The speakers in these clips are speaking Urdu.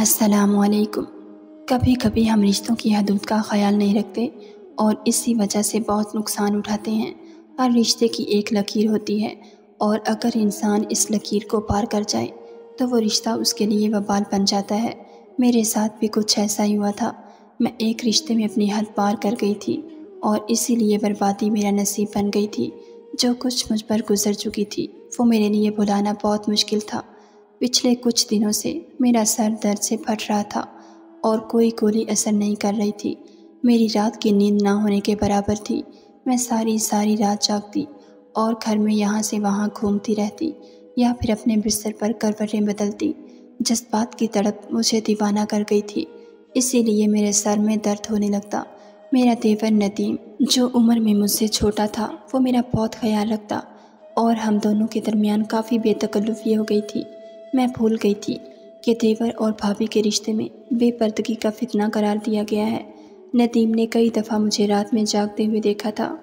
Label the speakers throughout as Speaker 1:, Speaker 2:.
Speaker 1: السلام علیکم۔ کبھی کبھی ہم رشتوں کی حدود کا خیال نہیں رکھتے اور اسی وجہ سے بہت نقصان اٹھاتے ہیں۔ ہر رشتے کی ایک لکیر ہوتی ہے اور اگر انسان اس لکیر کو پار کر جائے تو وہ رشتہ اس کے لیے وبال بن جاتا ہے۔ میرے ساتھ بھی کچھ ایسا ہی ہوا تھا۔ میں ایک رشتے میں اپنی حد پار کر گئی تھی اور اسی لیے بربادی میرا نصیب بن گئی تھی۔ جو کچھ مجھ پر گزر چکی تھی وہ میرے لیے بھلانا بہت مشکل تھا۔ پچھلے کچھ دنوں سے میرا سر درد سے پھٹ رہا تھا اور کوئی گولی اثر نہیں کر رہی تھی۔ میری رات کی نیند نہ ہونے کے برابر تھی۔ میں ساری رات جاگتی اور گھر میں یہاں سے وہاں گھومتی رہتی یا پھر اپنے بستر پر کروٹیں بدلتی۔ جذبات کی تڑپ مجھے دیوانہ کر گئی تھی، اسی لیے میرے سر میں درد ہونے لگتا۔ میرا دیور ندیم جو عمر میں مجھ سے چھوٹا تھا وہ میرا بہت خیال رکھتا اور ہم دونوں کے درمیان کافی بے تکلفی ہو گئی تھی۔ میں بھول گئی تھی کہ دیور اور بھابھی کے رشتے میں بے پردگی کا فتنہ قرار دیا گیا ہے۔ ندیم نے کئی دفعہ مجھے رات میں جاگتے ہوئے دیکھا تھا۔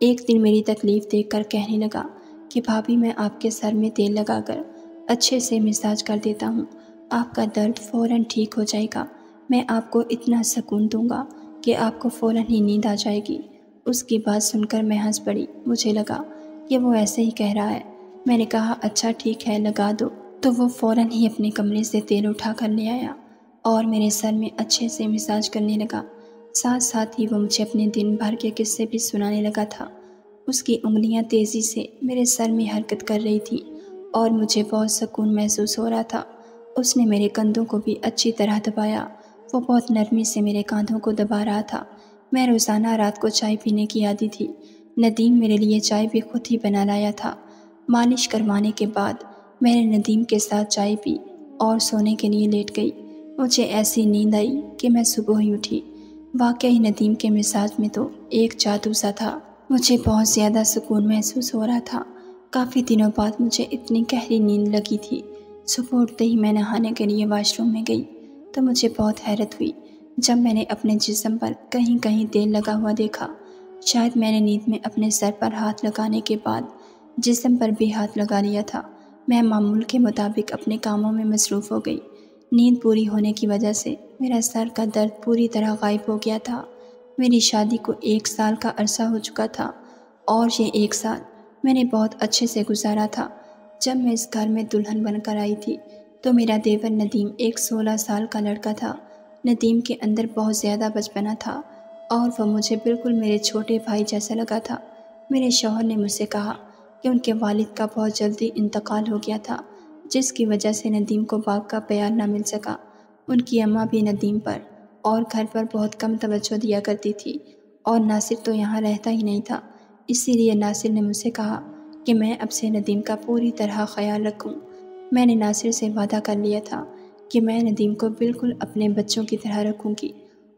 Speaker 1: ایک دن میری تکلیف دیکھ کر کہنے لگا کہ بھابھی میں آپ کے سر میں تیل لگا کر اچھے سے مساج کر دیتا ہوں، آپ کا درد فوراً ٹھیک ہو جائے گا، میں آپ کو اتنا سکون دوں گا کہ آپ کو فوراً ہی نیند آ جائے گی۔ اس کی بات سن کر میں ہنس پڑی۔ مجھے لگا کہ وہ ایسے ہی کہہ رہا ہے۔ میں نے کہا اچھا ٹھیک ہے لگا دو، تو وہ فوراً ہی اپنے کمرے سے تیل اٹھا کر لے آیا اور میرے سر میں اچھے سے مساج کرنے لگا۔ ساتھ ہی وہ مجھے اپنے دن بھر کے قصے بھی سنانے لگا تھا۔ اس کی انگلیاں تیزی سے میرے سر میں حرکت کر رہی تھی اور مجھے بہت سکون محسوس ہو رہا تھا۔ اس نے میرے کندھوں کو بھی اچھی طرح دبایا۔ وہ بہت نرمی سے میرے کاندھوں کو دبا رہا تھا۔ میں روزانہ رات کو چائے پینے کی عادی تھی۔ ندیم میرے لیے چائے بھی خود ہی بنا لایا تھا۔ مالش کروانے کے بعد میں نے ندیم کے ساتھ چائے پی اور سونے کے لیے لیٹ گئی۔ مجھے ایسی نیند آئی کہ میں صبح ہی اٹھی۔ واقعی ندیم کے مزاج میں تو ایک جادو سا تھا۔ مجھے بہت زیادہ سکون محسوس ہو رہا تھا۔ کافی دنوں بعد مجھے اتنی گہری نیند لگی تھی۔ صبح اٹھتے ہی میں نہانے کے لیے واش روم میں گئی تو مجھے بہت حیرت ہوئی جب میں نے اپنے جسم پر کہیں تیل لگا ہوا دیکھا۔ شاید میں نے نیند میں اپنے سر پر ہاتھ لگانے کے بعد جسم پر بھی ہاتھ لگا لیا تھا۔ میں معمول کے مطابق اپنے کاموں میں مصروف ہو گئی۔ نیند پوری ہونے کی وجہ سے میرا سر کا درد پوری طرح غائب ہو گیا تھا۔ میری شادی کو 1 سال کا عرصہ ہو چکا تھا اور یہ 1 سال میں نے بہت اچھے سے گزارا تھا۔ جب میں اس گھر میں دلہن بن کر آئی تھی تو میرا دیور ندیم ایک 16 سال کا لڑکا تھا۔ ندیم کے اندر بہت زیادہ بچپنا تھا اور وہ مجھے بالکل میرے چھوٹے بھائی جیسا لگا تھا۔ میرے شوہر نے مجھ سے کہا کہ ان کے والد کا بہت جلدی انتقال ہو گیا تھا، جس کی وجہ سے ندیم کو باپ کا پیار نہ مل سکا۔ ان کی اماں بھی ندیم پر اور گھر پر بہت کم توجہ دیا کرتی تھی اور ناصر تو یہاں رہتا ہی نہیں تھا۔ اسی لیے ناصر نے مجھ سے کہا کہ میں اب سے ندیم کا پوری طرح خیال رکھوں۔ میں نے ناصر سے وعدہ کر لیا تھا کہ میں ندیم کو بالکل اپنے بچوں کی طرح رکھوں گی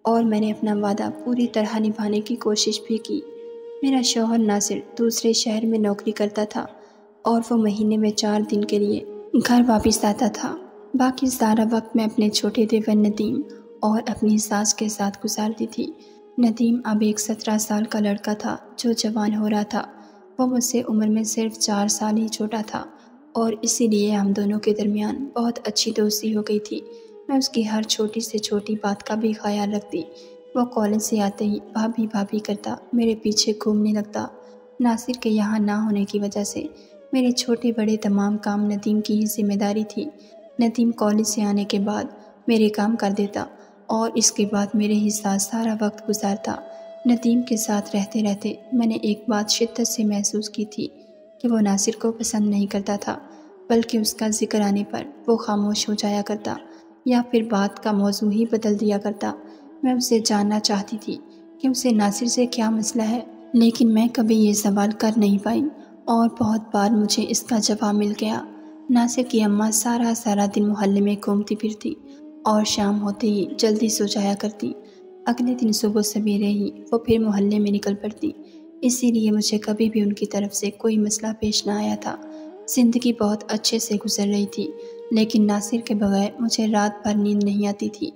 Speaker 1: اور میں نے اپنا وعدہ پوری طرح نبھانے کی کوشش بھی کی۔ میرا شوہر ناصر دوسرے شہر میں نوکری کرتا تھا اور وہ مہینے میں 4 دن کے لیے گھر واپس آتا تھا۔ باقی سارا وقت میں اپنے چھوٹے دیور ندیم اور اپنی ساس کے ساتھ گزارتی تھی۔ ندیم اب ایک 17 سال کا لڑکا تھا جو جوان ہو رہا تھا۔ وہ مجھ سے عمر میں صرف 4 سال ہی چھوٹا تھا اور اسی لیے ہم دونوں کے درمیان بہت اچھی دوستی ہو گئی تھی۔ میں اس کی ہر چھوٹی سے چھوٹی بات کا بھی خیال رکھتی۔ وہ کالج سے آتے ہی بھابھی بھابھی کرتا میرے پیچھے گھومنے لگتا۔ ناصر کے یہاں نہ ہونے کی وجہ سے میرے چھوٹے بڑے تمام کام ندیم کی ہی ذمہ داری تھی۔ ندیم کالج سے آنے کے بعد میرے کام کر دیتا اور اس کے بعد میرے ہی ساتھ سارا وقت گزارتا۔ ندیم کے ساتھ رہتے رہتے میں نے ایک بات شدت سے محسوس کی تھی کہ وہ ناصر کو پسند نہیں کرتا تھا، بلکہ اس کا ذکر آنے پر وہ خاموش ہو جایا کرتا یا پھر بات کا موضوع ہی بدل دیا کرتا۔ میں اسے جاننا چاہتی تھی کہ اسے ناصر سے کیا مسئلہ ہے، لیکن میں کبھی یہ سوال کر نہیں پائی اور بہت بار مجھے اس کا جواب مل گیا۔ ناصر کی اماں سارا دن محلے میں گھومتی پھرتی اور شام ہوتے ہی جلدی سو جایا کرتی۔ اگلے دن صبح سویرے ہی وہ پھر محلے میں نکل پڑتی، اسی لیے مجھے کبھی بھی ان کی طرف سے کوئی مسئلہ پیش نہ آیا تھا۔ زندگی بہت اچھے سے گزر رہی تھی، لیکن ناصر کے بغیر مجھے رات بھر نیند نہیں آتی تھی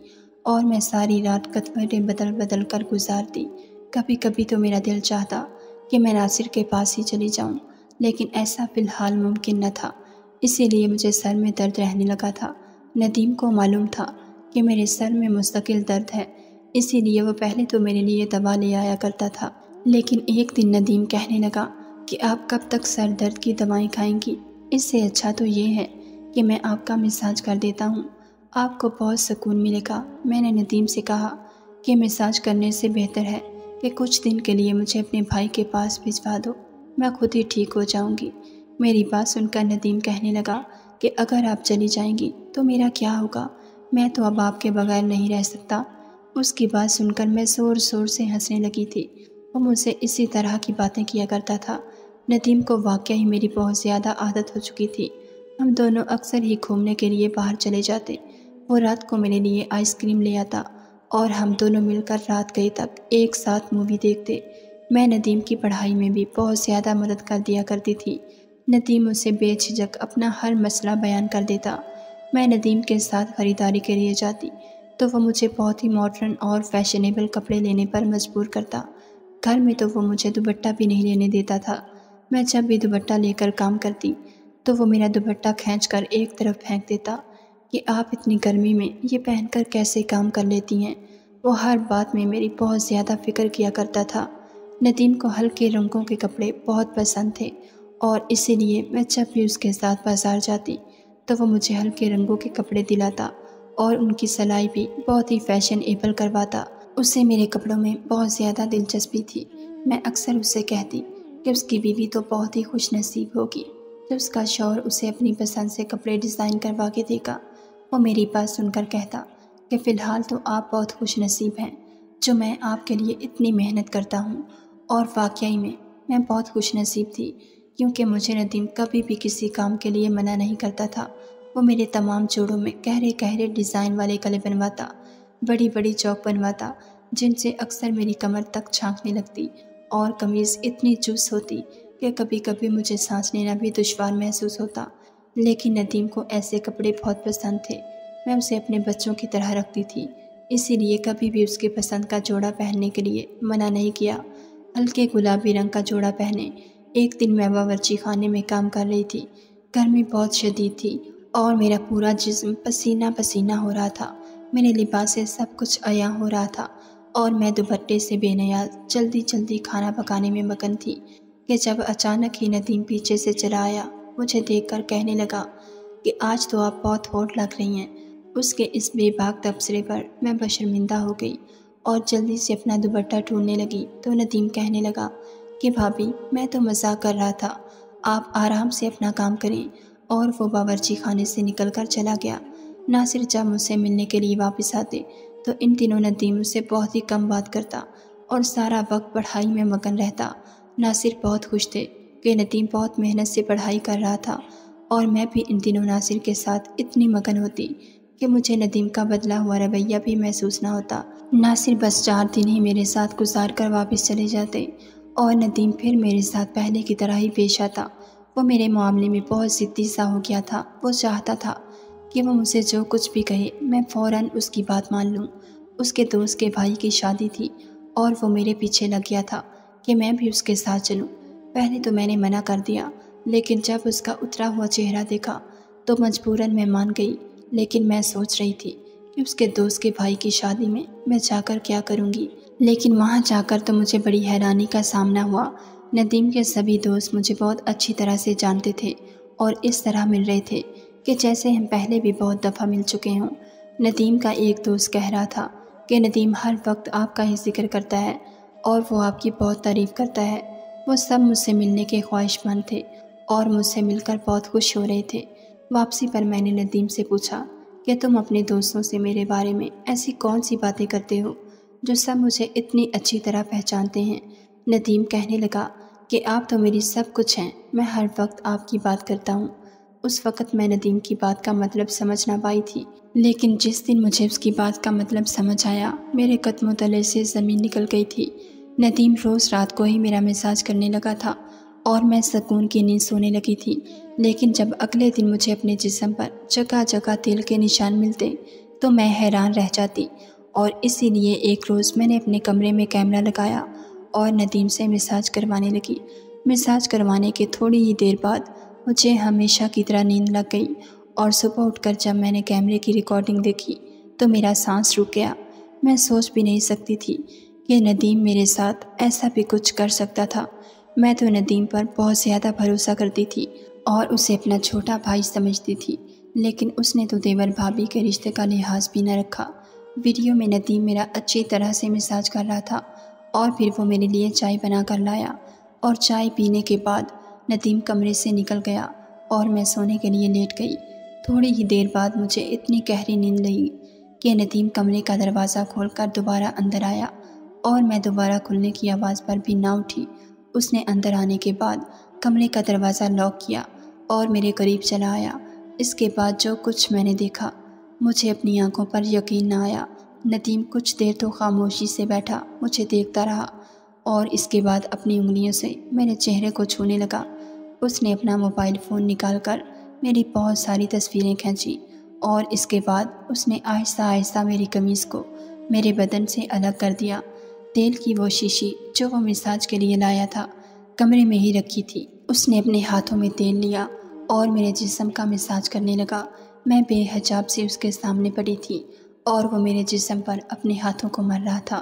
Speaker 1: اور میں ساری رات کتبٹیں بدل کر گزارتی۔ کبھی کبھی تو میرا دل چاہتا کہ میں ناصر کے پاس ہی چلی جاؤں، لیکن ایسا فی الحال ممکن نہ تھا، اسی لیے مجھے سر میں درد رہنے لگا تھا۔ ندیم کو معلوم تھا کہ میرے سر میں مستقل درد ہے، اسی لیے وہ پہلے تو میرے لیے دوا لے آیا کرتا تھا۔ لیکن ایک دن ندیم کہنے لگا کہ آپ کب تک سر درد کی دوائیں کھائیں گی؟ اس سے اچھا تو یہ ہے کہ میں آپ کا مساج کر دیتا ہوں، آپ کو بہت سکون ملے گا۔ میں نے ندیم سے کہا کہ مساج کرنے سے بہتر ہے کہ کچھ دن کے لیے مجھے اپنے بھائی کے پاس بھجوا دو، میں خود ہی ٹھیک ہو جاؤں گی۔ میری بات سن کر ندیم کہنے لگا کہ اگر آپ چلی جائیں گی تو میرا کیا ہوگا؟ میں تو اب آپ کے بغیر نہیں رہ سکتا۔ اس کی بات سن کر میں زور زور سے ہنسنے لگی تھی۔ وہ مجھ سے اسی طرح کی باتیں کیا کرتا تھا۔ ندیم کو واقعی میری بہت زیادہ عادت ہو چکی تھی۔ ہم دونوں اکثر ہی گھومنے کے لیے باہر چلے جاتے۔ وہ رات کو میرے لیے آئس کریم لے آتا اور ہم دونوں مل کر رات گئے تک ایک ساتھ مووی دیکھتے۔ میں ندیم کی پڑھائی میں بھی بہت زیادہ مدد کر دیا کرتی تھی۔ ندیم مجھ سے بے جھجک اپنا ہر مسئلہ بیان کر دیتا۔ میں ندیم کے ساتھ خریداری کے لیے جاتی تو وہ مجھے بہت ہی ماڈرن اور فیشنیبل کپڑے لینے پر مجبور کرتا۔ گھر میں تو وہ مجھے دوپٹہ بھی نہیں لینے دیتا تھا۔ میں جب بھی دوپٹہ لے کر کام کرتی تو وہ میرا دوپٹہ کھینچ کر ایک طرف پھینک دیتا کہ آپ اتنی گرمی میں یہ پہن کر کیسے کام کر لیتی ہیں۔ وہ ہر بات میں میری بہت زیادہ فکر کیا کرتا تھا۔ ندیم کو ہلکے رنگوں کے کپڑے بہت پسند تھے اور اسی لیے میں جب بھی اس کے ساتھ بازار جاتی تو وہ مجھے ہلکے رنگوں کے کپڑے دلاتا اور ان کی سلائی بھی بہت ہی فیشنیبل کرواتا۔ اسے میرے کپڑوں میں بہت زیادہ دلچسپی تھی۔ میں اکثر اسے کہتی کہ اس کی بیوی تو بہت ہی خوش نصیب ہوگی جب اس کا شوہر اسے اپنی پسند سے کپڑے ڈیزائن کروا کے دے گا۔ وہ میری بات سن کر کہتا کہ فی الحال تو آپ بہت خوش نصیب ہیں جو میں آپ کے لیے اتنی محنت کرتا ہوں۔ اور واقعی میں بہت خوش نصیب تھی کیونکہ مجھے ندیم کبھی بھی کسی کام کے لیے منع نہیں کرتا تھا۔ وہ میرے تمام جوڑوں میں گہرے گہرے ڈیزائن والے گلے بنواتا، بڑی بڑی چوک بنواتا جن سے اکثر میری کمر تک چھانکنے لگتی اور قمیض اتنی چوس ہوتی کہ کبھی کبھی مجھے سانس لینا بھی دشوار محسوس ہوتا۔ لیکن ندیم کو ایسے کپڑے بہت پسند تھے۔ میں اسے اپنے بچوں کی طرح رکھتی تھی، اسی لیے کبھی بھی اس کے پسند کا جوڑا پہننے کے لیے منع نہیں کیا۔ ہلکے گلابی رنگ کا جوڑا پہنے ایک دن میں باورچی خانے میں کام کر رہی تھی۔ گرمی بہت شدید تھی اور میرا پورا جسم پسینہ پسینہ ہو رہا تھا۔ میرے لباس سے سب کچھ عیاں ہو رہا تھا اور میں دوپٹے سے بے نیاز جلدی جلدی کھانا پکانے میں مگن تھی کہ جب اچانک ہی ندیم پیچھے سے چلا آیا، مجھے دیکھ کر کہنے لگا کہ آج تو آپ بہت ہاٹ لگ رہی ہیں۔ اس کے اس بے باک تبصرے پر میں بشرمندہ ہو گئی اور جلدی سے اپنا دوپٹہ ڈھونڈنے لگی تو ندیم کہنے لگا کہ بھابھی میں تو مزاق کر رہا تھا، آپ آرام سے اپنا کام کریں۔ اور وہ باورچی خانے سے نکل کر چلا گیا۔ ناصر جب مجھ سے ملنے کے لیے واپس آتے تو ان دنوں ندیم مجھ سے بہت ہی کم بات کرتا اور سارا وقت پڑھائی میں مگن رہتا۔ ناصر بہت خوش تھے کہ ندیم بہت محنت سے پڑھائی کر رہا تھا اور میں بھی ان دنوں ناصر کے ساتھ اتنی مگن ہوتی کہ مجھے ندیم کا بدلا ہوا رویہ بھی محسوس نہ ہوتا۔ ناصر بس 4 دن ہی میرے ساتھ گزار کر واپس چلے جاتے اور ندیم پھر میرے ساتھ پہلے کی طرح ہی پیش آتا۔ وہ میرے معاملے میں بہت ضدی سا ہو گیا تھا۔ وہ چاہتا تھا کہ وہ مجھ سے جو کچھ بھی کہے میں فوراً اس کی بات مان لوں۔ اس کے دوست کے بھائی کی شادی تھی اور وہ میرے پیچھے لگ گیا تھا کہ میں بھی اس کے ساتھ چلوں۔ پہلے تو میں نے منع کر دیا، لیکن جب اس کا اترا ہوا چہرہ دیکھا تو مجبوراً میں مان گئی۔ لیکن میں سوچ رہی تھی کہ اس کے دوست کے بھائی کی شادی میں جا کر کیا کروں گی۔ لیکن وہاں جا کر تو مجھے بڑی حیرانی کا سامنا ہوا۔ ندیم کے سبھی دوست مجھے بہت اچھی طرح سے جانتے تھے اور اس طرح مل رہے تھے کہ جیسے ہم پہلے بھی بہت دفعہ مل چکے ہوں۔ ندیم کا ایک دوست کہہ رہا تھا کہ ندیم ہر وقت آپ کا ہی ذکر کرتا ہے اور وہ آپ کی بہت تعریف کرتا ہے۔ وہ سب مجھ سے ملنے کے خواہش مند تھے اور مجھ سے مل کر بہت خوش ہو رہے تھے۔ واپسی پر میں نے ندیم سے پوچھا کہ تم اپنے دوستوں سے میرے بارے میں ایسی کون سی باتیں کرتے ہو جو سب مجھے اتنی اچھی طرح پہچانتے ہیں؟ ندیم کہنے لگا کہ آپ تو میری سب کچھ ہیں، میں ہر وقت آپ کی بات کرتا ہوں۔ اس وقت میں ندیم کی بات کا مطلب سمجھ نہ پائی تھی، لیکن جس دن مجھے اس کی بات کا مطلب سمجھ آیا میرے قدموں تلے سے زمین نکل گئی تھی۔ ندیم روز رات کو ہی میرا مساج کرنے لگا تھا اور میں سکون کی نیند سونے لگی تھی۔ لیکن جب اگلے دن مجھے اپنے جسم پر جگہ جگہ تیل کے نشان ملتے تو میں حیران رہ جاتی اور اسی لیے ایک روز میں نے اپنے کمرے میں کیمرہ لگایا اور ندیم سے مساج کروانے لگی۔ مساج کروانے کے تھوڑی ہی دیر بعد مجھے ہمیشہ کی طرح نیند لگ گئی اور صبح اٹھ کر جب میں نے کیمرے کی ریکارڈنگ دیکھی تو میرا سانس رک گیا۔ میں سوچ بھی نہیں سکتی تھی کہ ندیم میرے ساتھ ایسا بھی کچھ کر سکتا تھا۔ میں تو ندیم پر بہت زیادہ بھروسہ کرتی تھی اور اسے اپنا چھوٹا بھائی سمجھتی تھی، لیکن اس نے تو دیور بھابھی کے رشتے کا لحاظ بھی نہ رکھا۔ ویڈیو میں ندیم میرا اچھی طرح سے مساج کر رہا تھا اور پھر وہ میرے لیے چائے بنا کر لایا، اور چائے پینے کے بعد ندیم کمرے سے نکل گیا اور میں سونے کے لیے لیٹ گئی۔ تھوڑی ہی دیر بعد مجھے اتنی گہری نیند لگی کہ ندیم کمرے کا دروازہ کھول کر دوبارہ اندر آیا، اور میں دوبارہ کھلنے کی آواز پر بھی نہ اٹھی۔ اس نے اندر آنے کے بعد کمرے کا دروازہ لاک کیا اور میرے قریب چلا آیا۔ اس کے بعد جو کچھ میں نے دیکھا، مجھے اپنی آنکھوں پر یقین نہ آیا۔ ندیم کچھ دیر تو خاموشی سے بیٹھا مجھے دیکھتا رہا، اور اس کے بعد اپنی انگلیوں سے میرے چہرے کو چھونے لگا۔ اس نے اپنا موبائل فون نکال کر میری بہت ساری تصویریں کھینچی، اور اس کے بعد اس نے آہستہ آہستہ میری قمیص کو میرے بدن سے الگ کر دیا۔ تیل کی وہ شیشی جو وہ مساج کے لیے لایا تھا کمرے میں ہی رکھی تھی۔ اس نے اپنے ہاتھوں میں تیل لیا اور میرے جسم کا مساج کرنے لگا۔ میں بے حجاب سے اس کے سامنے پڑی تھی اور وہ میرے جسم پر اپنے ہاتھوں کو مر رہا تھا۔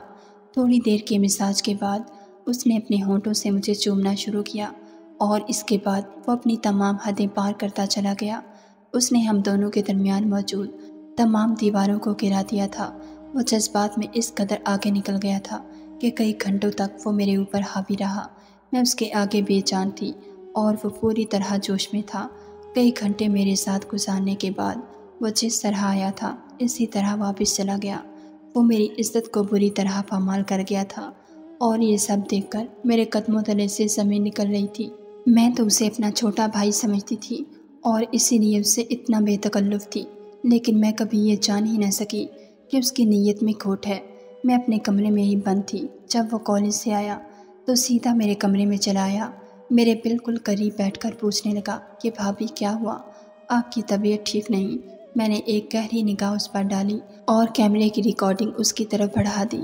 Speaker 1: تھوڑی دیر کے مساج کے بعد اس نے اپنے ہونٹوں سے مجھے چومنا شروع کیا، اور اس کے بعد وہ اپنی تمام حدیں پار کرتا چلا گیا۔ اس نے ہم دونوں کے درمیان موجود تمام دیواروں کو گرا دیا تھا۔ وہ جذبات میں اس قدر آگے نکل گیا تھا کہ کئی گھنٹوں تک وہ میرے اوپر حاوی رہا۔ میں اس کے آگے بے جان تھی اور وہ پوری طرح جوش میں تھا۔ کئی گھنٹے میرے ساتھ گزارنے کے بعد وہ جس طرح آیا تھا اسی طرح واپس چلا گیا۔ وہ میری عزت کو بری طرح پامال کر گیا تھا، اور یہ سب دیکھ کر میرے قدموں تلے سے زمین نکل رہی تھی۔ میں تو اسے اپنا چھوٹا بھائی سمجھتی تھی اور اسی لیے اس سے اتنا بے تکلف تھی، لیکن میں کبھی یہ جان ہی نہ سکی کہ اس کی نیت میں کھوٹ ہے۔ میں اپنے کمرے میں ہی بند تھی۔ جب وہ کالج سے آیا تو سیدھا میرے کمرے میں چلا آیا۔ میرے بالکل قریب بیٹھ کر پوچھنے لگا کہ بھابھی کیا ہوا؟ آپ کی طبیعت ٹھیک نہیں؟ میں نے ایک گہری نگاہ اس پر ڈالی اور کیمرے کی ریکارڈنگ اس کی طرف بڑھا دی،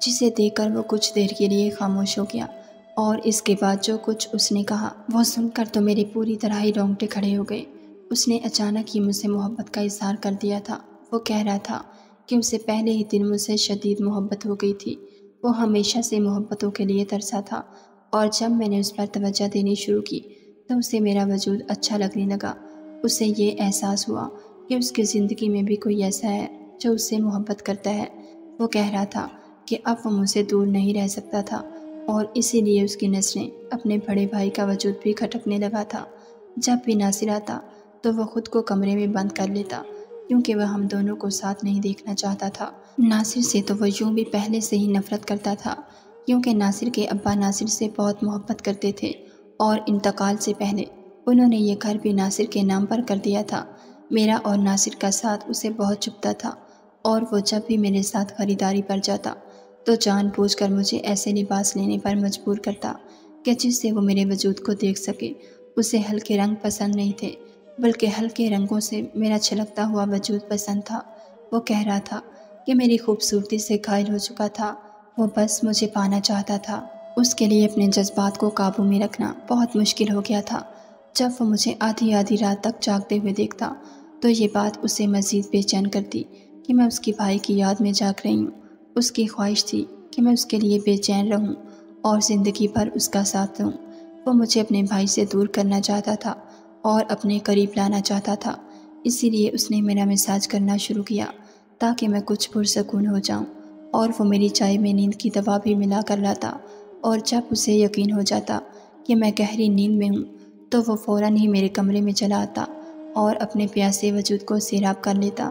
Speaker 1: جسے دیکھ کر وہ کچھ دیر کے لیے خاموش ہو گیا، اور اس کے بعد جو کچھ اس نے کہا وہ سن کر تو میرے پوری طرح ہی رونگٹے کھڑے ہو گئے۔ اس نے اچانک ہی مجھ سے محبت کا اظہار کر دیا تھا۔ وہ کہہ رہا تھا کہ اسے پہلے ہی دن مجھ سے شدید محبت ہو گئی تھی۔ وہ ہمیشہ سے محبتوں کے لیے ترسا تھا، اور جب میں نے اس پر توجہ دینی شروع کی تو اسے میرا وجود اچھا لگنے لگا۔ اسے یہ احساس ہوا کہ اس کی زندگی میں بھی کوئی ایسا ہے جو اس سے محبت کرتا ہے۔ وہ کہہ رہا تھا کہ اب وہ مجھ سے دور نہیں رہ سکتا تھا، اور اسی لیے اس کی نظریں اپنے بڑے بھائی کا وجود بھی کھٹکنے لگا تھا۔ جب بھی ناصر آتا تو وہ خود کو کمرے میں بند کر لیتا، کیونکہ وہ ہم دونوں کو ساتھ نہیں دیکھنا چاہتا تھا۔ ناصر سے تو وہ یوں بھی پہلے سے ہی نفرت کرتا تھا، کیونکہ ناصر کے ابا ناصر سے بہت محبت کرتے تھے، اور انتقال سے پہلے انہوں نے یہ گھر بھی ناصر کے نام پر کر دیا تھا۔ میرا اور ناصر کا ساتھ اسے بہت چبھتا تھا، اور وہ جب بھی میرے ساتھ خریداری پر جاتا تو جان بوجھ کر مجھے ایسے لباس لینے پر مجبور کرتا کہ جس سے وہ میرے وجود کو دیکھ سکے۔ اسے ہلکے رنگ پسند نہیں تھے، بلکہ ہلکے رنگوں سے میرا چھلکتا ہوا وجود پسند تھا۔ وہ کہہ رہا تھا کہ میری خوبصورتی سے گھائل ہو چکا تھا، وہ بس مجھے پانا چاہتا تھا۔ اس کے لیے اپنے جذبات کو قابو میں رکھنا بہت مشکل ہو گیا تھا۔ جب وہ مجھے آدھی آدھی رات تک جاگتے ہوئے دیکھتا تو یہ بات اسے مزید بے چین کرتی کہ میں اس کے بھائی کی یاد میں جاگ رہی ہوں۔ اس کی خواہش تھی کہ میں اس کے لیے بے چین رہوں اور زندگی بھر اس کا ساتھ دوں۔ وہ مجھے اپنے بھائی سے دور کرنا چاہتا تھا اور اپنے قریب لانا چاہتا تھا، اسی لیے اس نے میرا مساج کرنا شروع کیا تاکہ میں کچھ پرسکون ہو جاؤں، اور وہ میری چائے میں نیند کی دوا بھی ملا کر لاتا، اور جب اسے یقین ہو جاتا کہ میں گہری نیند میں ہوں تو وہ فوراً ہی میرے کمرے میں چلا آتا اور اپنے پیاسے وجود کو سیراب کر لیتا۔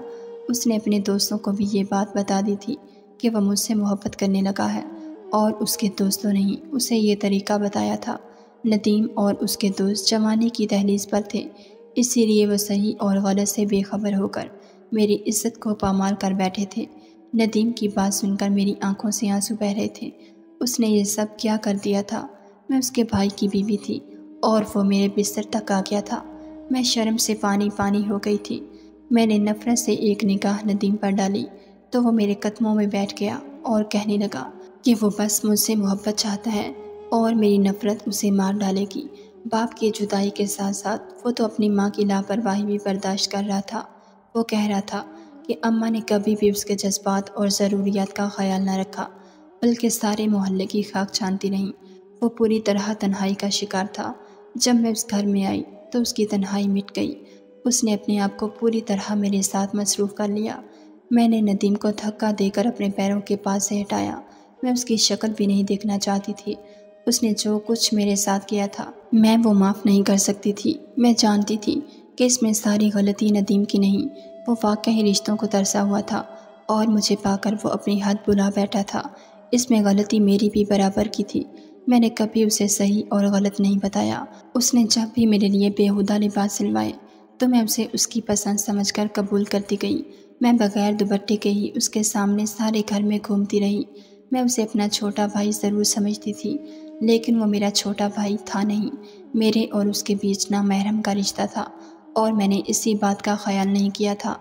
Speaker 1: اس نے اپنے دوستوں کو بھی یہ بات بتا دی تھی کہ وہ مجھ سے محبت کرنے لگا ہے، اور اس کے دوستوں نے ہی اسے یہ طریقہ بتایا تھا۔ ندیم اور اس کے دوست جوانی کی دہلیز پر تھے، اسی لیے وہ صحیح اور غلط سے بے خبر ہو کر میری عزت کو پامال کر بیٹھے تھے۔ ندیم کی بات سن کر میری آنکھوں سے آنسو بہہ رہے تھے۔ اس نے یہ سب کیا کر دیا تھا؟ میں اس کے بھائی کی بیوی تھی اور وہ میرے بستر تک آ گیا تھا۔ میں شرم سے پانی پانی ہو گئی تھی۔ میں نے نفرت سے ایک نگاہ ندیم پر ڈالی تو وہ میرے قدموں میں بیٹھ گیا اور کہنے لگا کہ وہ بس مجھ سے محبت چاہتا ہے اور میری نفرت اسے مار ڈالے گی۔ باپ کی جدائی کے ساتھ ساتھ وہ تو اپنی ماں کی لاپرواہی بھی برداشت کر رہا تھا۔ وہ کہہ رہا تھا کہ اماں نے کبھی بھی اس کے جذبات اور ضروریات کا خیال نہ رکھا، بلکہ سارے محلے کی خاک چھانتی رہیں۔ وہ پوری طرح تنہائی کا شکار تھا۔ جب میں اس گھر میں آئی تو اس کی تنہائی مٹ گئی۔ اس نے اپنے آپ کو پوری طرح میرے ساتھ مصروف کر لیا۔ میں نے ندیم کو دھکا دے کر اپنے پیروں کے پاس سے ہٹایا۔ میں اس کی شکل بھی نہیں دیکھنا چاہتی تھی۔ اس نے جو کچھ میرے ساتھ کیا تھا میں وہ معاف نہیں کر سکتی تھی۔ میں جانتی تھی کہ اس میں ساری غلطی ندیم کی نہیں، وہ واقعی رشتوں کو ترسا ہوا تھا اور مجھے پا کر وہ اپنی حد بلا بیٹھا تھا۔ اس میں غلطی میری بھی برابر کی تھی۔ میں نے کبھی اسے صحیح اور غلط نہیں بتایا۔ اس نے جب بھی میرے لیے بیہودہ لباس سلوائے تو میں اسے اس کی پسند سمجھ کر قبول کرتی گئی۔ میں بغیر دوپٹے کے ہی اس کے سامنے سارے گھر میں گھومتی رہی۔ میں اسے اپنا چھوٹا بھائی ضرور سمجھتی تھی، لیکن وہ میرا چھوٹا بھائی تھا نہیں۔ میرے اور اس کے بیچ نامحرم کا رشتہ تھا اور میں نے اسی بات کا خیال نہیں کیا تھا۔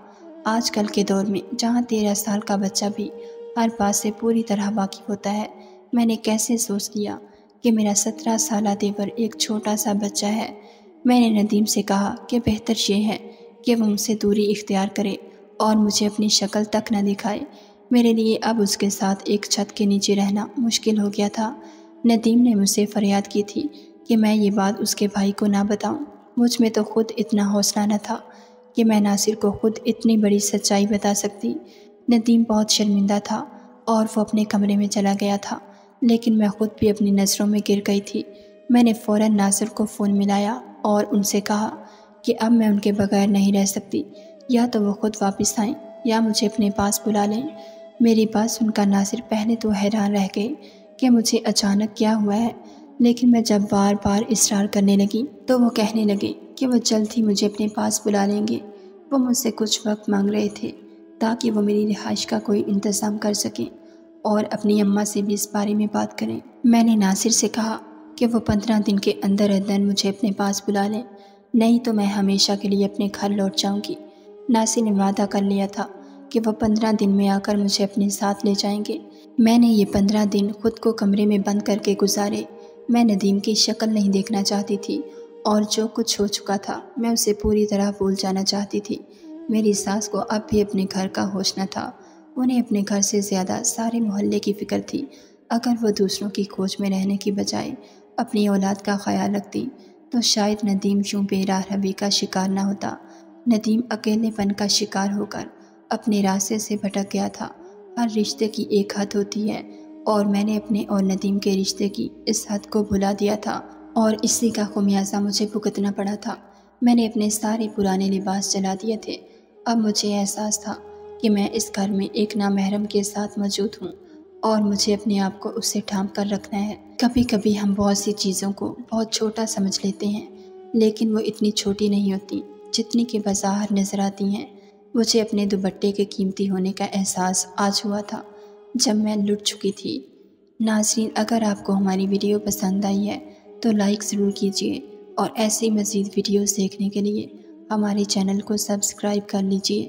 Speaker 1: آج کل کے دور میں جہاں 13 سال کا بچہ بھی ہر بات سے پوری طرح واقف ہوتا ہے، میں نے کیسے سوچ لیا کہ میرا 17 سالہ دیور ایک چھوٹا سا بچہ ہے۔ میں نے ندیم سے کہا کہ بہتر یہ ہے کہ وہ مجھ سے دوری اختیار کرے اور مجھے اپنی شکل تک نہ دکھائے۔ میرے لیے اب اس کے ساتھ ایک چھت کے نیچے رہنا مشکل ہو گیا تھا۔ ندیم نے مجھ سے فریاد کی تھی کہ میں یہ بات اس کے بھائی کو نہ بتاؤں۔ مجھ میں تو خود اتنا حوصلہ نہ تھا کہ میں ناصر کو خود اتنی بڑی سچائی بتا سکتی۔ ندیم بہت شرمندہ تھا اور وہ اپنے کمرے میں چلا گیا تھا، لیکن میں خود بھی اپنی نظروں میں گر گئی تھی۔ میں نے فوراً ناصر کو فون ملایا اور ان سے کہا کہ اب میں ان کے بغیر نہیں رہ سکتی، یا تو وہ خود واپس آئیں یا مجھے اپنے پاس بلا لیں۔ میری بات سن کر ناصر پہلے تو حیران رہ گئے کہ مجھے اچانک کیا ہوا ہے، لیکن میں جب بار بار اصرار کرنے لگی تو وہ کہنے لگے کہ وہ جلد ہی مجھے اپنے پاس بلا لیں گے۔ وہ مجھ سے کچھ وقت مانگ رہے تھے تاکہ وہ میری رہائش کا کوئی انتظام کر سکیں اور اپنی اماں سے بھی اس بارے میں بات کریں۔ میں نے ناصر سے کہا کہ وہ 15 دن کے اندر مجھے اپنے پاس بلا لیں، نہیں تو میں ہمیشہ کے لیے اپنے گھر لوٹ جاؤں گی۔ ناصر نے وعدہ کر لیا تھا کہ وہ 15 دن میں آ کر مجھے اپنے ساتھ لے جائیں گے۔ میں نے یہ 15 دن خود کو کمرے میں بند کر کے گزارے۔ میں ندیم کی شکل نہیں دیکھنا چاہتی تھی اور جو کچھ ہو چکا تھا میں اسے پوری طرح بھول جانا چاہتی تھی۔ میری ساس کو اب بھی اپنے گھر کا ہوش نہ تھا۔ انہیں اپنے گھر سے زیادہ سارے محلے کی فکر تھی۔ اگر وہ دوسروں کی کھوج میں رہنے کی بجائے اپنی اولاد کا خیال رکھتی تو شاید ندیم یوں بے راہ روی کا شکار نہ ہوتا۔ ندیم اکیلے پن کا شکار ہو کر اپنے راستے سے بھٹک گیا تھا۔ ہر رشتے کی ایک حد ہوتی ہے اور میں نے اپنے اور ندیم کے رشتے کی اس حد کو بھلا دیا تھا اور اسی کا خمیازہ مجھے بھگتنا پڑا تھا۔ میں نے اپنے سارے پرانے لباس جلا دیے تھے۔ اب مجھے احساس تھا کہ میں اس گھر میں ایک نامحرم کے ساتھ موجود ہوں اور مجھے اپنے آپ کو اس سے ڈھانپ کر رکھنا ہے۔ کبھی کبھی ہم بہت سی چیزوں کو بہت چھوٹا سمجھ لیتے ہیں، لیکن وہ اتنی چھوٹی نہیں ہوتی جتنی کہ بظاہر نظر آتی ہیں۔ مجھے اپنے دوپٹے کے قیمتی ہونے کا احساس آج ہوا تھا جب میں لٹ چکی تھی۔ ناظرین، اگر آپ کو ہماری ویڈیو پسند آئی ہے تو لائک ضرور کیجیے اور ایسی مزید ویڈیوز دیکھنے کے لیے ہمارے چینل کو سبسکرائب کر لیجیے۔